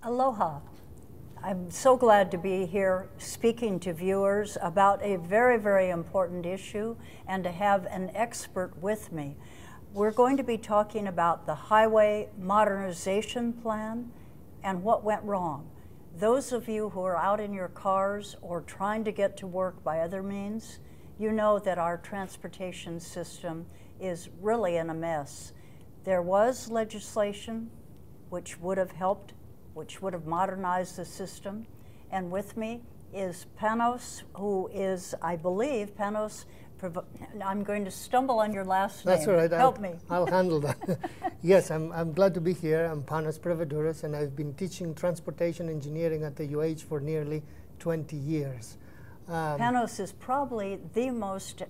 Aloha. I'm so glad to be here speaking to viewers about a very, very important issue and to have an expert with me. We're going to be talking about the Highway Modernization Plan and what went wrong. Those of you who are out in your cars or trying to get to work by other means, you know that our transportation system is really in a mess. There was legislation which would have helped, which would have modernized the system. And with me is Panos, who is, I believe, Panos, I'm going to stumble on your last name. That's all right. Help me. I'll handle that. Yes, I'm glad to be here. I'm Panos Prevedouros, and I've been teaching transportation engineering at the UH for nearly 20 years. Panos is probably the most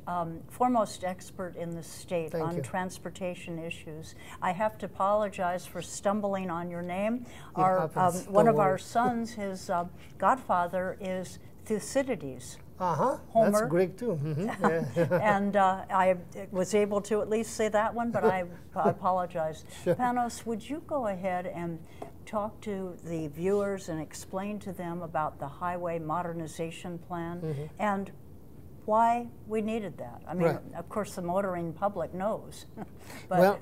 foremost expert in the state on transportation issues. I have to apologize for stumbling on your name. One of our sons, his godfather is Thucydides. Homer. That's Greek too. Yeah. And I was able to at least say that one, but I apologize. Sure. Panos, would you go ahead and talk to the viewers and explain to them about the Highway Modernization Plan and why we needed that? I mean, of course, the motoring public knows. But well,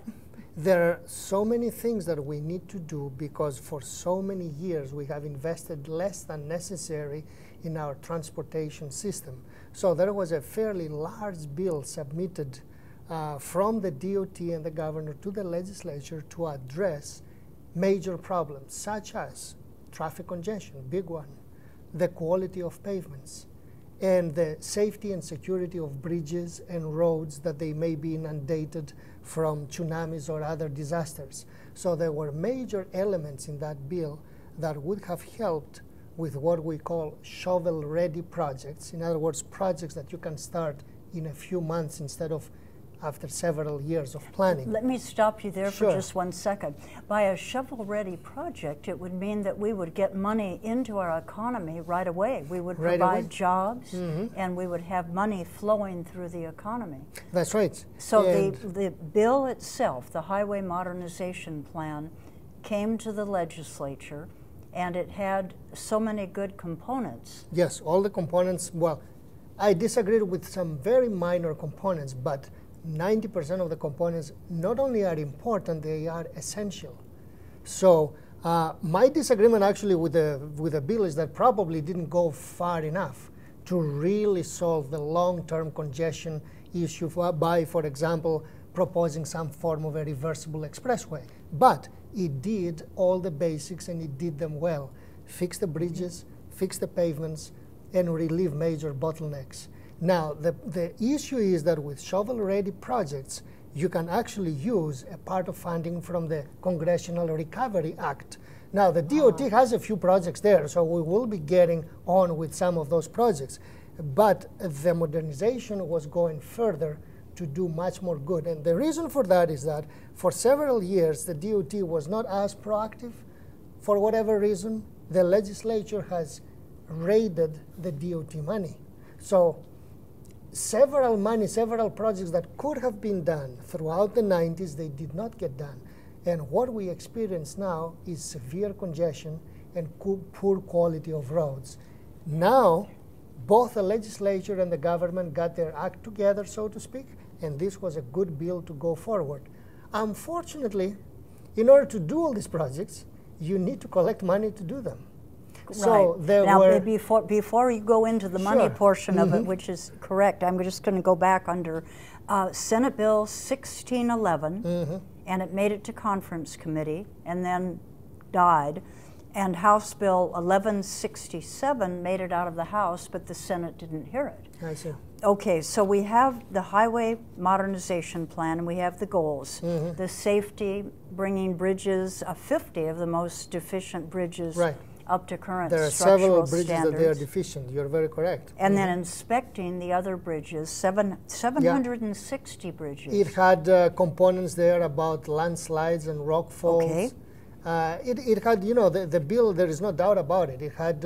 there are so many things that we need to do because for so many years we have invested less than necessary in our transportation system. So there was a fairly large bill submitted from the DOT and the governor to the legislature to address major problems such as traffic congestion, big one, the quality of pavements, and the safety and security of bridges and roads that they may be inundated from tsunamis or other disasters. So there were major elements in that bill that would have helped with what we call shovel-ready projects. In other words, projects that you can start in a few months instead of after several years of planning. Let me stop you there for just 1 second. By a shovel-ready project, it would mean that we would get money into our economy right away. We would provide jobs, and we would have money flowing through the economy. That's right. So the bill itself, the Highway Modernization Plan, came to the legislature, and it had so many good components. Yes, all the components. Well, I disagreed with some very minor components, but 90% of the components not only are important, they are essential. So my disagreement actually with the bill is that probably didn't go far enough to really solve the long-term congestion issue by, for example, proposing some form of a reversible expressway. But it did all the basics and it did them well. Fix the bridges, fix the pavements, and relieve major bottlenecks. Now, the issue is that with shovel-ready projects, you can actually use a part of funding from the Congressional Recovery Act. Now, the DOT has a few projects there, so we will be getting on with some of those projects. But the modernization was going further to do much more good. And the reason for that is that for several years, the DOT was not as proactive. For whatever reason, the legislature has raided the DOT money. So several projects that could have been done throughout the 90s, they did not get done. And what we experience now is severe congestion and poor quality of roads. Now, both the legislature and the government got their act together, so to speak, and this was a good bill to go forward. Unfortunately, in order to do all these projects, you need to collect money to do them. So there now, before you go into the money portion of it, which is correct, I'm just going to go back under Senate Bill 1611, and it made it to conference committee and then died. And House Bill 1167 made it out of the House, but the Senate didn't hear it. I see. Okay, so we have the Highway Modernization Plan, and we have the goals. The safety, bringing bridges, 50 of the most deficient bridges up to current structural standards. There are several bridges that they are deficient. You're very correct. And then inspecting the other bridges, 760 bridges. It had components there about landslides and rock falls. Okay. It had, you know, the bill, there is no doubt about it. It had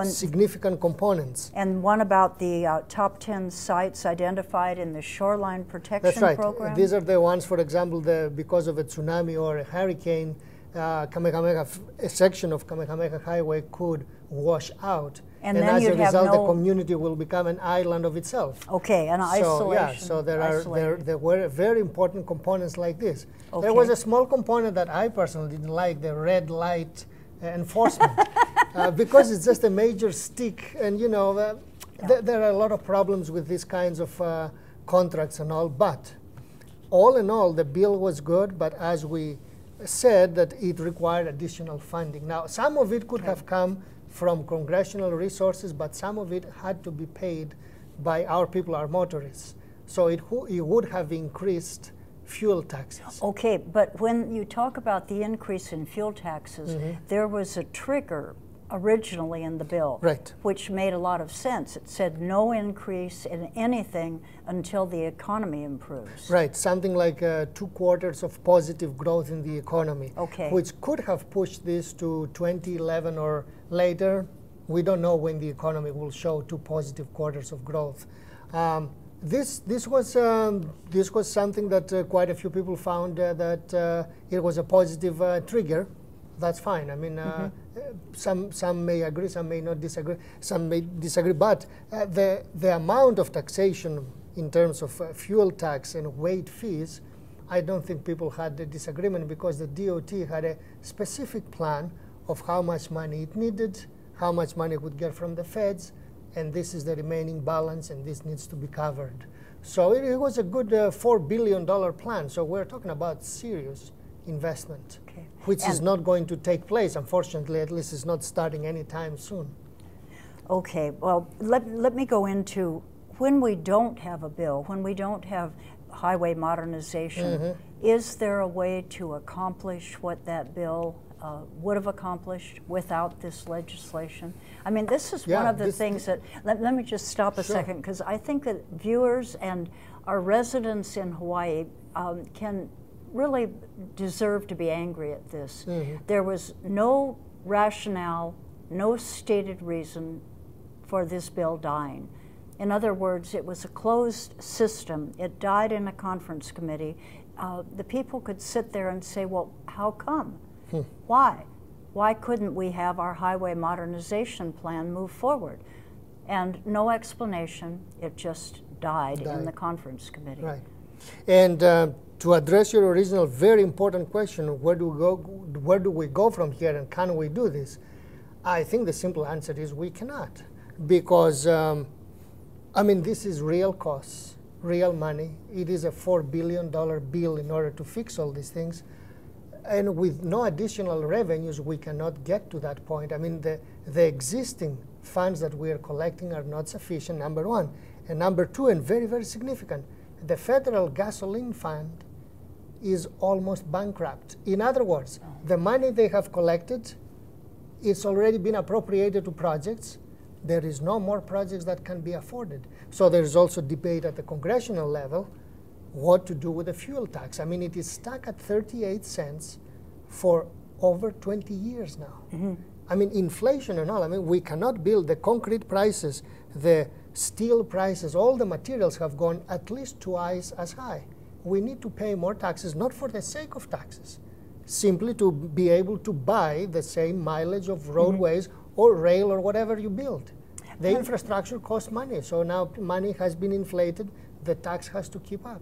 significant components. And one about the top 10 sites identified in the Shoreline Protection That's right. Program? These are the ones, for example, because of a tsunami or a hurricane, a section of Kamehameha Highway could wash out. And then as a you'd have result, no- the community will become an island of itself. Okay, an So, isolation. yeah, so there were very important components like this. Okay. There was a small component that I personally didn't like, the red light enforcement, because it's just a major stick, and you know, there are a lot of problems with these kinds of contracts and all. But all in all, the bill was good. But as we said, that it required additional funding. Now, some of it could have come from congressional resources, but some of it had to be paid by our people, our motorists. So it would have increased fuel taxes. Okay, but when you talk about the increase in fuel taxes, there was a trigger originally in the bill, Right. which made a lot of sense. It said no increase in anything until the economy improves. Right, something like 2 quarters of positive growth in the economy, Okay. which could have pushed this to 2011 or later. We don't know when the economy will show 2 positive quarters of growth. This was something that quite a few people found that it was a positive trigger. That's fine. I mean, some may agree, some may not disagree, some may disagree. But the amount of taxation in terms of fuel tax and weight fees, I don't think people had a disagreement, because the DOT had a specific plan of how much money it needed, how much money it would get from the feds, and this is the remaining balance, and this needs to be covered. So it was a good $4 billion plan. So we're talking about serious investment, Okay. which is And- not going to take place, unfortunately. At least it's not starting anytime soon. Okay, well, let me go into when we don't have a bill, when we don't have highway modernization, is there a way to accomplish what that bill would have accomplished without this legislation? I mean, this is one Yeah, of the things that, let me just stop a Sure. second, because I think that viewers and our residents in Hawaii can really deserve to be angry at this. There was no rationale, no stated reason for this bill dying. In other words, it was a closed system. It died in a conference committee. The people could sit there and say, well, how come? Why? Why couldn't we have our highway modernization plan move forward? And no explanation. It just died in the conference committee. Right. And to address your original very important question, where do we go from here, and can we do this? I think the simple answer is we cannot, because I mean, this is real costs, real money. It is a $4 billion bill in order to fix all these things. And with no additional revenues, we cannot get to that point. I mean, the existing funds that we are collecting are not sufficient, number one. And number two, and very, very significant, the federal gasoline fund is almost bankrupt. In other words, the money they have collected, it's already been appropriated to projects. There is no more projects that can be afforded. So there is also debate at the congressional level what to do with the fuel tax. I mean, it is stuck at 38 cents for over 20 years now. I mean, inflation and all. I mean, we cannot build the concrete prices, the steel prices, all the materials have gone at least twice as high. We need to pay more taxes, not for the sake of taxes, simply to be able to buy the same mileage of roadways or rail or whatever you build. The infrastructure costs money, so now money has been inflated, the tax has to keep up.